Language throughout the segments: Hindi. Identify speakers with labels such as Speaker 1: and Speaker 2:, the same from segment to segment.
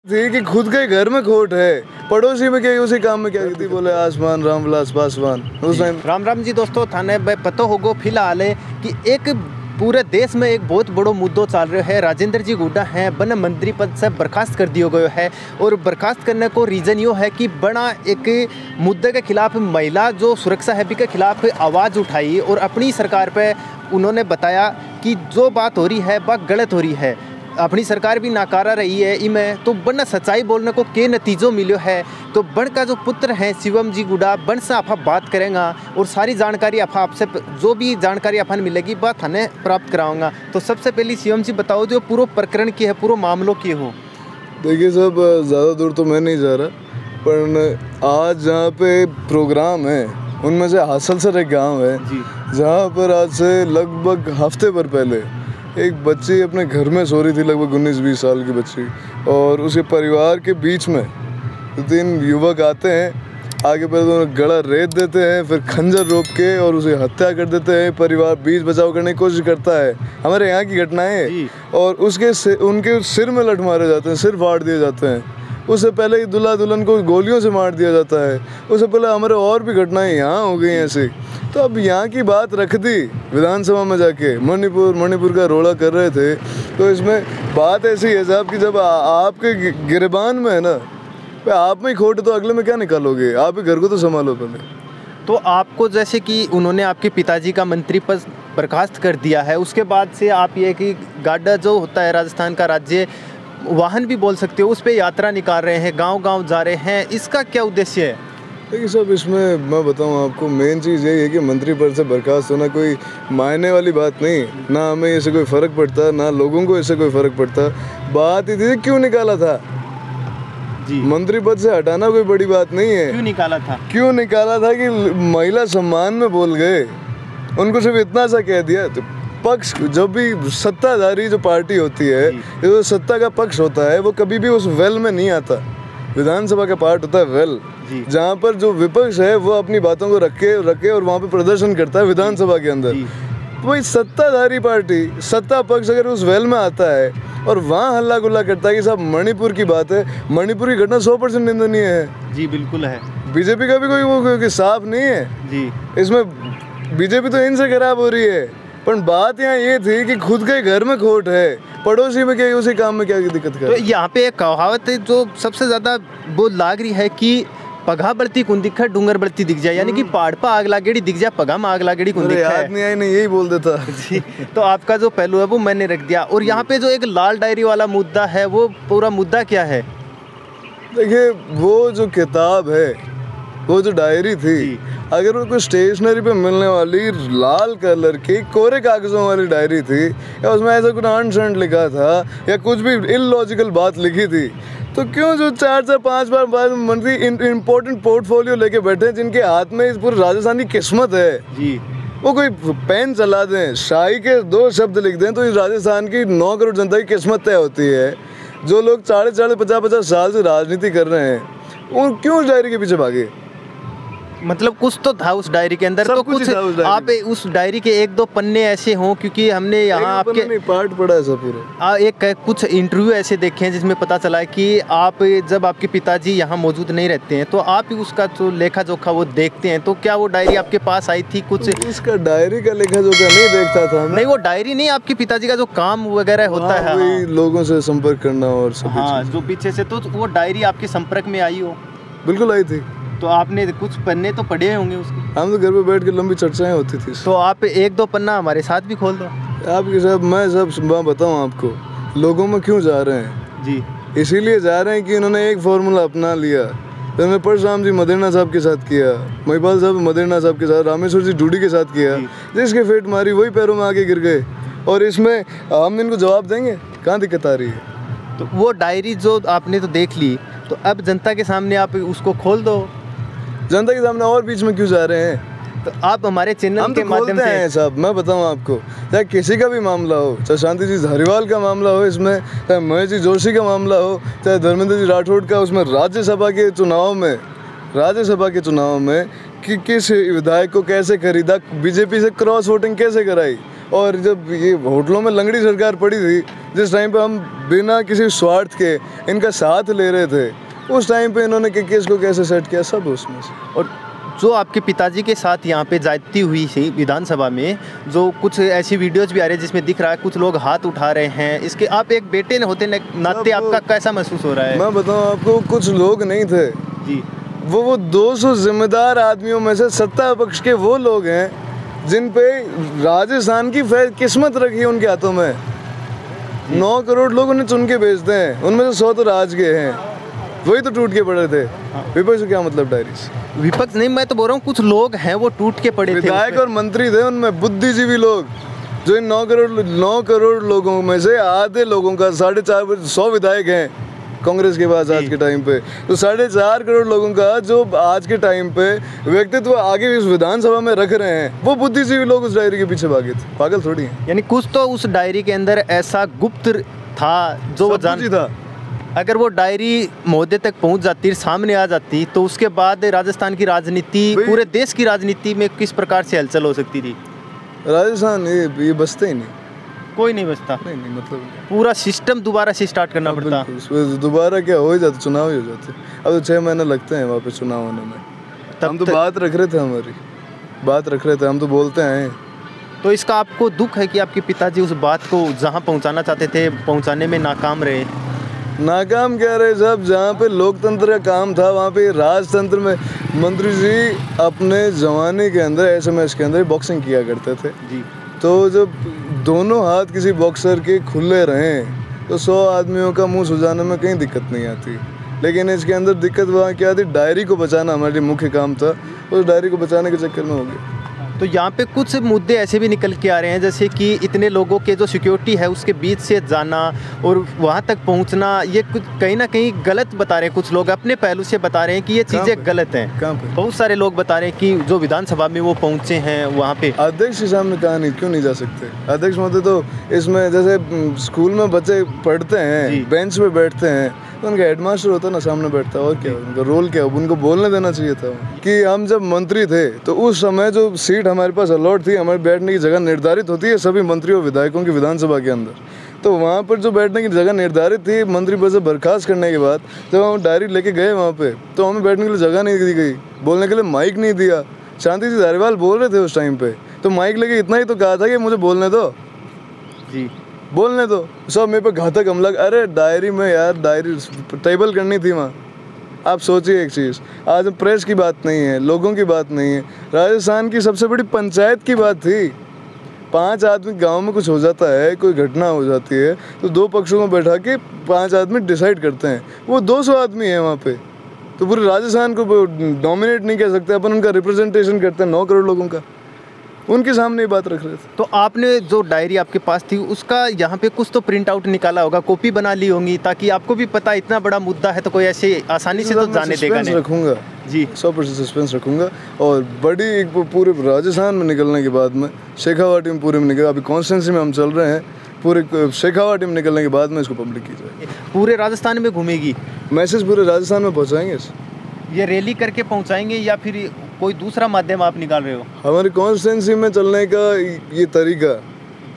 Speaker 1: थी कि खुद के घर में खोट है, पड़ोसी में क्या उसी काम में क्या कहती बोले आसमान रामविलास पासवान उस टाइम।
Speaker 2: राम राम जी दोस्तों, थाने पता होगा फिलहाल है कि एक पूरे देश में एक बहुत बड़ो मुद्दो चल रहा है। राजेंद्र जी गुड्डा हैं वन मंत्री पद से बर्खास्त कर दिया गया है और बर्खास्त करने को रीज़न ये है कि बड़ा एक मुद्दे के खिलाफ महिला जो सुरक्षा है के खिलाफ आवाज़ उठाई और अपनी सरकार पे उन्होंने बताया कि जो बात हो रही है वह गलत हो रही है। अपनी सरकार भी नाकारा रही है इमें, तो बन सच्चाई बोलने को के नतीजों मिलो है। तो बन का जो पुत्र है शिवम जी गुड्डा, बन से आप बात करेंगे और सारी जानकारी आपसे जो भी जानकारी अपन मिलेगी वह थाने प्राप्त कराऊंगा। तो सबसे पहले शिवम जी बताओ जो पूरा प्रकरण की है, पूरा मामलों की हो।
Speaker 1: देखिए साहब, ज़्यादा दूर तो मैं नहीं जा रहा, पर आज जहाँ पे प्रोग्राम है उनमें से हासलसर एक गाँव है जहाँ पर आज से लगभग हफ्ते भर पहले एक बच्ची अपने घर में सो रही थी, लगभग 19-20 साल की बच्ची, और उसके परिवार के बीच में 2-3 युवक आते हैं, आगे पहले तो उन्हें गला रेत देते हैं, फिर खंजर रोप के और उसे हत्या कर देते हैं। परिवार बीच बचाव करने की कोशिश करता है, हमारे यहाँ की घटनाएं, और उनके सिर में लठ मारे जाते हैं, सिर फाड़ दिए जाते हैं। उससे पहले ही दूल्हा दुल्हन को गोलियों से मार दिया जाता है। उससे पहले हमारे और भी घटनाएं यहाँ हो गई ऐसी। तो अब यहाँ की बात रख दी विधानसभा में जाके, मणिपुर का रोड़ा कर रहे थे। तो इसमें बात ऐसी है साहब कि जब आपके गिरबान में है ना, आप में ही खोट, तो अगले में क्या निकालोगे? आप ही घर को तो संभालो पहले।
Speaker 2: तो आपको जैसे कि उन्होंने आपके पिताजी का मंत्री पद बर्खास्त कर दिया है, उसके बाद से आप ये कि गाड़ा जो होता है राजस्थान का राज्य वाहन भी बोल सकते हो, उस पर यात्रा निकाल रहे हैं, गांव-गांव जा रहे हैं, इसका क्या उद्देश्य है?
Speaker 1: देखिए साहब, इसमें मैं बताऊं आपको, मेन चीज़ यही है कि मंत्री पद से बर्खास्त होना कोई मायने वाली बात नहीं, ना हमें इससे कोई फ़र्क पड़ता, ना लोगों को इससे कोई फ़र्क पड़ता। बात ही थी क्यों निकाला था जी, मंत्री पद से हटाना कोई बड़ी बात नहीं है।
Speaker 2: क्यों निकाला था?
Speaker 1: क्यों निकाला था कि महिला सम्मान में बोल गए, उनको सिर्फ इतना सा कह दिया। तो पक्ष, जब भी सत्ताधारी जो पार्टी होती है, जो सत्ता का पक्ष होता है, वो कभी भी उस वेल में नहीं आता। विधानसभा का पार्ट होता है वेल, जहाँ पर जो विपक्ष है वो अपनी बातों को रखे और वहाँ पे प्रदर्शन करता है विधानसभा के अंदर। वही सत्ताधारी पार्टी, सत्ता पक्ष अगर उस वेल में आता है और वहाँ हल्ला गुल्ला करता है कि साहब मणिपुर की बात है, मणिपुर की घटना 100% निंदनीय है।
Speaker 2: जी बिल्कुल है। बीजेपी
Speaker 1: का भी कोई वो साफ नहीं है जी, इसमें बीजेपी तो इनसे खराब हो रही है। पर बात यहाँ ये थी कि खुद के घर में खोट है, पड़ोसी में क्या उसी काम में क्या दिक्कत है।
Speaker 2: तो यहाँ पे एक कहावत है जो सबसे ज़्यादा वो लाग रही है कि पगा बढ़ती कुन दिखा डूंगर बढ़ती दिख जाए, यानी कि पहाड़ पर आग लागेड़ी दिख जाए, पगा में आग लागेड़ी कुन दिखा है।
Speaker 1: नहीं आई नहीं, यही बोल देता
Speaker 2: जी। तो आपका जो पहलू है वो मैंने रख दिया। और यहाँ पे जो एक लाल डायरी वाला मुद्दा है, वो पूरा मुद्दा क्या है?
Speaker 1: देखिए, वो जो किताब है, वो जो डायरी थी, अगर वो कोई स्टेशनरी पे मिलने वाली लाल कलर की कोरे कागजों वाली डायरी थी, या उसमें ऐसा कुछ अनसेंट लिखा था या कुछ भी इलॉजिकल बात लिखी थी, तो क्यों जो 4-5 बार मंत्री इम्पोर्टेंट पोर्टफोलियो लेके बैठे हैं, जिनके हाथ में इस पूरे राजस्थान की किस्मत है जी, वो कोई पेन चला दें, शाही के 2 शब्द लिख दें तो इस राजस्थान की 9 करोड़ जनता की किस्मत तय होती है। जो लोग 40-40, 50-50 साल से राजनीति कर रहे हैं, वो क्यों उस डायरी के पीछे भागे?
Speaker 2: मतलब कुछ तो था उस डायरी के अंदर, तो कुछ आप उस डायरी के 1-2 पन्ने ऐसे हों, क्योंकि हमने यहाँ आपके
Speaker 1: पार्ट पढ़ा है सब पूरा।
Speaker 2: एक कुछ इंटरव्यू ऐसे देखे हैं जिसमें पता चला है कि आप जब आपके पिताजी यहाँ मौजूद नहीं रहते हैं तो आप ही उसका जो लेखा जोखा वो देखते हैं। तो क्या वो डायरी आपके पास आई थी? कुछ
Speaker 1: उसका डायरी का लेखा जोखा नहीं देखता था मैं।
Speaker 2: नहीं, वो डायरी नहीं, आपके पिताजी का जो काम वगैरह होता है,
Speaker 1: लोगों से संपर्क करना और सब।
Speaker 2: हाँ, जो पीछे से, तो वो डायरी आपके संपर्क में आई हो?
Speaker 1: बिल्कुल आई थी।
Speaker 2: तो आपने कुछ पन्ने तो पढ़े होंगे उसके?
Speaker 1: हम तो घर पे बैठ के लंबी चर्चाएं होती थी।
Speaker 2: तो आप 1-2 पन्ना हमारे साथ भी खोल दो।
Speaker 1: आपके साथ मैं सब बताऊं आपको, लोगों में क्यों जा रहे हैं जी, इसीलिए जा रहे हैं कि इन्होंने एक फॉर्मूला अपना लिया। तो इन्होंने परशुराम जी मदेरना साहब के साथ किया, महिपाल साहब मदेरना साहब के साथ, रामेश्वर जी डूडी के साथ किया, जिसके फेट मारी वही पैरों में आके गिर गए। और इसमें हम इनको जवाब देंगे, कहाँ दिक्कत आ रही है?
Speaker 2: तो वो डायरी जो आपने तो देख ली, तो अब जनता के सामने आप उसको खोल दो।
Speaker 1: जनता के सामने और बीच में क्यों जा रहे हैं?
Speaker 2: तो आप हमारे चैनल के माध्यम से
Speaker 1: हैं साहब, मैं बताऊं आपको, चाहे किसी का भी मामला हो, चाहे शांति जी धारीवाल का मामला हो, इसमें चाहे महेश जी जोशी का मामला हो, चाहे धर्मेंद्र जी राठौड़ का, उसमें राज्यसभा के चुनाव में कि किस विधायक को कैसे खरीदा, बीजेपी से क्रॉस वोटिंग कैसे कराई, और जब ये होटलों में लंगड़ी सरकार पड़ी थी, जिस टाइम पे हम बिना किसी स्वार्थ के इनका साथ ले रहे थे, उस टाइम पे इन्होंने केस को कैसे सेट किया, सब उसमें से।
Speaker 2: और जो आपके पिताजी के साथ यहाँ पे जाती हुई थी विधानसभा में, जो कुछ ऐसी वीडियोज भी आ रही है जिसमें दिख रहा है कुछ लोग हाथ उठा रहे हैं, इसके आप एक बेटे ने होते नाते आपका कैसा महसूस हो रहा है?
Speaker 1: मैं बताऊँ आपको, कुछ लोग नहीं थे
Speaker 2: जी, वो
Speaker 1: 200 जिम्मेदार आदमियों में से सत्ता पक्ष के वो लोग हैं जिन पे राजस्थान की किस्मत रखी है उनके हाथों में। 9 करोड़ लोग उन्हें चुन के भेजते हैं, उनमें से 100 तो राज के हैं, वही तो टूट के पड़े थे। विपक्ष से क्या मतलब डायरी से?
Speaker 2: विपक्ष नहीं, मैं तो बोल रहा हूँ कुछ लोग हैं वो टूट के पड़े थे।
Speaker 1: विधायक और मंत्री थे उनमें, बुद्धिजीवी लोग, जो इन 9 करोड़ लोगों में से आधे लोगों का 450 विधायक हैं कांग्रेस के पास आज के टाइम पे, तो 4.5 करोड़ लोगों का जो आज के टाइम पे व्यक्तित्व आगे इस विधानसभा में रख रहे हैं, वो बुद्धिजीवी लोग उस डायरी के पीछे भागे थे। पागल थोड़ी हैं।
Speaker 2: यानी कुछ तो उस डायरी के अंदर ऐसा गुप्त था जो वो जान
Speaker 1: था।
Speaker 2: अगर वो डायरी महोदय तक पहुंच जाती, सामने आ जाती, तो उसके बाद राजस्थान की राजनीति, पूरे देश की राजनीति में किस प्रकार से हलचल हो सकती थी?
Speaker 1: राजस्थान ये बचते ही नहीं,
Speaker 2: कोई नहीं बचता।
Speaker 1: नहीं मतलब
Speaker 2: पूरा सिस्टम दोबारा से स्टार्ट करना पड़ता।
Speaker 1: दोबारा क्या हो ही जाता, चुनाव ही हो जाते। अब तो 6 महीने लगते हैं वहाँ पे चुनाव होने में। हम तो बात रख रहे थे, हमारी बात रख रहे थे, हम तो बोलते हैं।
Speaker 2: तो इसका आपको दुख है कि आपके पिताजी उस बात को जहाँ पहुँचाना चाहते थे पहुँचाने में नाकाम रहे?
Speaker 1: नाकाम क्या रहे साहब, जहाँ पे लोकतंत्र का काम था वहाँ पे राजतंत्र में मंत्री जी अपने जमाने के अंदर SMS के अंदर बॉक्सिंग किया करते थे
Speaker 2: जी।
Speaker 1: तो जब दोनों हाथ किसी बॉक्सर के खुले रहें तो 100 आदमियों का मुंह सुझाने में कहीं दिक्कत नहीं आती। लेकिन इसके अंदर दिक्कत वहाँ क्या थी, डायरी को बचाना हमारे मुख्य काम था, उस डायरी को बचाने के चक्कर में हो गया।
Speaker 2: तो यहाँ पे कुछ मुद्दे ऐसे भी निकल के आ रहे हैं, जैसे कि इतने लोगों के जो सिक्योरिटी है उसके बीच से जाना और वहाँ तक पहुँचना, ये कुछ कहीं ना कहीं गलत बता रहे हैं। कुछ लोग अपने पहलू से बता रहे हैं कि ये चीज़ें गलत हैं।
Speaker 1: कहाँ पे?
Speaker 2: बहुत सारे लोग बता रहे हैं कि जो विधानसभा में वो पहुँचे हैं वहाँ पे
Speaker 1: अध्यक्ष के सामने कहा नहीं, क्यों नहीं जा सकते? अध्यक्ष महोदय तो इसमें जैसे स्कूल में बच्चे पढ़ते हैं, बेंच पे बैठते हैं, तो उनका हेडमास्टर होता है ना, सामने बैठता है, और क्या उनका रोल क्या, उनको बोलने देना चाहिए था कि हम जब मंत्री थे तो उस समय जो सीट हमारे पास अलॉट थी, हमारे बैठने की जगह निर्धारित होती है सभी मंत्रियों विधायकों की विधानसभा के अंदर, तो वहाँ पर जो बैठने की जगह निर्धारित थी, मंत्री पद से बर्खास्त करने के बाद जब हम डायरी लेके गए वहाँ पे, तो हमें बैठने के लिए जगह नहीं दी गई, बोलने के लिए माइक नहीं दिया। शांति जी धारीवाल बोल रहे थे उस टाइम पे, तो माइक लेके इतना ही तो कहा था कि मुझे बोलने दो
Speaker 2: जी,
Speaker 1: बोलने दो। सब मेरे पे घातक हमला। अरे डायरी में यार, डायरी टेबल करनी थी वहाँ। आप सोचिए एक चीज़, आज प्रेस की बात नहीं है, लोगों की बात नहीं है, राजस्थान की सबसे बड़ी पंचायत की बात थी। 5 आदमी, गांव में कुछ हो जाता है, कोई घटना हो जाती है, तो 2 पक्षों को बैठा के 5 आदमी डिसाइड करते हैं। वो 200 आदमी है वहाँ पे, तो पूरे राजस्थान को डोमिनेट नहीं कह सकते अपन, उनका रिप्रेजेंटेशन करते हैं 9 करोड़ लोगों का, उनके सामने ये बात रख रहे थे।
Speaker 2: तो आपने जो डायरी आपके पास थी उसका यहाँ पे कुछ तो प्रिंट आउट निकाला होगा, कॉपी बना ली होंगी, ताकि आपको भी पता इतना बड़ा मुद्दा है तो कोई ऐसे आसानी से तो जाने देगा नहीं।
Speaker 1: रखूँगा जी, 100% सस्पेंस रखूँगा। और बड़ी एक पूरे राजस्थान में निकलने के बाद में, शेखावाटी में पूरे में निकल, अभी कॉन्स्टिट्यूंसी में हम चल रहे हैं, पूरे शेखावाटी में निकलने के बाद में इसको पब्लिक की जाएगी।
Speaker 2: पूरे राजस्थान में घूमेगी,
Speaker 1: मैसेज पूरे राजस्थान में पहुँचाएंगे।
Speaker 2: ये रैली करके पहुँचाएंगे या फिर कोई दूसरा माध्यम आप निकाल रहे हो?
Speaker 1: हमारी कॉन्स्टिट्यूंसी में चलने का ये तरीका,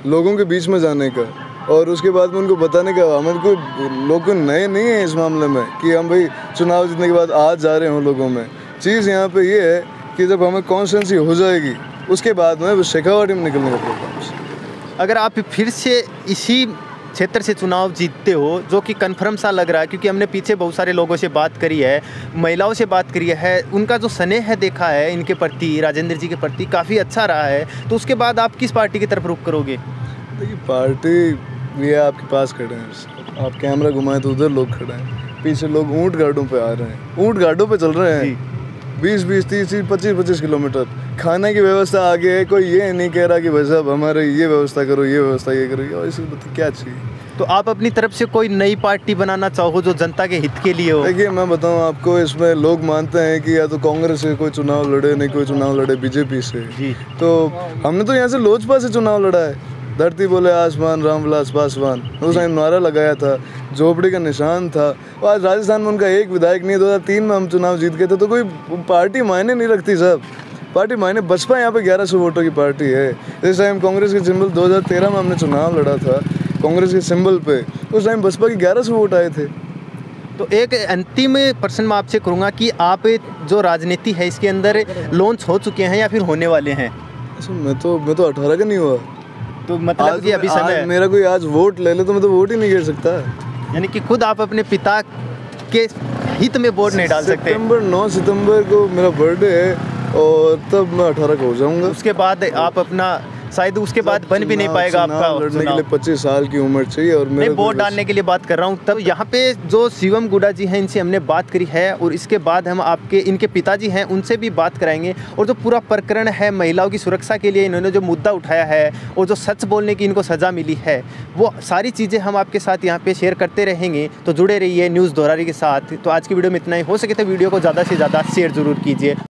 Speaker 1: लोगों के बीच में जाने का और उसके बाद में उनको बताने का, हमारे कोई लोग नए नहीं है इस मामले में कि हम भाई चुनाव जीतने के बाद आज जा रहे हों लोगों में। चीज़ यहाँ पे ये है कि जब हमें कॉन्स्टिट्यूंसी हो जाएगी उसके बाद में शेखावाटी में निकलने का प्रोग्राम।
Speaker 2: अगर आप फिर से इसी क्षेत्र से चुनाव जीतते हो, जो कि कन्फर्म सा लग रहा है, क्योंकि हमने पीछे बहुत सारे लोगों से बात करी है, महिलाओं से बात करी है, उनका जो स्नेह है देखा है इनके प्रति, राजेंद्र जी के प्रति काफ़ी अच्छा रहा है, तो उसके बाद आप किस पार्टी की तरफ रुख करोगे?
Speaker 1: देखिए पार्टी ये आपके पास खड़े हैं, आप कैमरा घुमाएं तो उधर लोग खड़े हैं, पीछे लोग ऊँट गाड़ों पे आ रहे हैं, ऊँट गाड़ों पे चल रहे हैं 20-20, 30-30, 25-25 किलोमीटर। खाने की व्यवस्था आगे है, कोई ये नहीं कह रहा कि भाई साहब हमारे ये व्यवस्था करो, ये व्यवस्था ये करो, और इसे क्या चाहिए।
Speaker 2: तो आप अपनी तरफ से कोई नई पार्टी बनाना चाहो जो जनता के हित के लिए हो?
Speaker 1: देखिए मैं बताऊं आपको, इसमें लोग मानते हैं कि या तो कांग्रेस से कोई चुनाव लड़े, नहीं कोई चुनाव लड़े बीजेपी से जी। तो हमने तो यहाँ से लोजपा से चुनाव लड़ा है, धरती बोले आसमान, रामविलास पासवान, उस टाइम नारा लगाया था, झोपड़ी का निशान था। और आज राजस्थान में उनका एक विधायक नहीं है। 2003 में हम चुनाव जीत गए थे, तो कोई पार्टी मायने नहीं रखती साहब। पार्टी मायने बसपा यहाँ पे 1100 वोटों की पार्टी है। इस टाइम कांग्रेस के सिंबल 2013 में हमने चुनाव लड़ा था कांग्रेस के सिंबल पे, उस टाइम बसपा के 1100 वोट आए थे।
Speaker 2: तो एक अंतिम प्रश्न मैं आपसे करूँगा कि आप जो राजनीति है इसके अंदर लॉन्च हो चुके हैं या फिर होने वाले हैं?
Speaker 1: मैं तो 18 का नहीं हुआ,
Speaker 2: तो मतलब कि अभी समय है।
Speaker 1: मेरा कोई आज वोट ले ले तो मैं तो वोट ही नहीं गिर सकता।
Speaker 2: यानी कि खुद आप अपने पिता के हित में वोट नहीं डाल सकते।
Speaker 1: 9 सितंबर को मेरा बर्थडे है और तब मैं 18 का हो जाऊंगा।
Speaker 2: उसके बाद आप अपना शायद उसके बाद बन भी नहीं पाएगा आपका
Speaker 1: लड़ने के लिए 25 साल की उम्र चाहिए और
Speaker 2: मैं वोट डालने के लिए बात कर रहा हूँ। तब यहाँ पे जो शिवम गुडा जी हैं इनसे हमने बात करी है और इसके बाद हम आपके इनके पिताजी हैं उनसे भी बात कराएंगे और जो पूरा प्रकरण है महिलाओं की सुरक्षा के लिए इन्होंने जो मुद्दा उठाया है और जो सच बोलने की इनको सज़ा मिली है वो सारी चीज़ें हम आपके साथ यहाँ पे शेयर करते रहेंगे। तो जुड़े रहिए न्यूज़ दोरारी के साथ। तो आज की वीडियो में इतना ही, हो सके तो वीडियो को ज़्यादा से ज़्यादा शेयर ज़रूर कीजिए।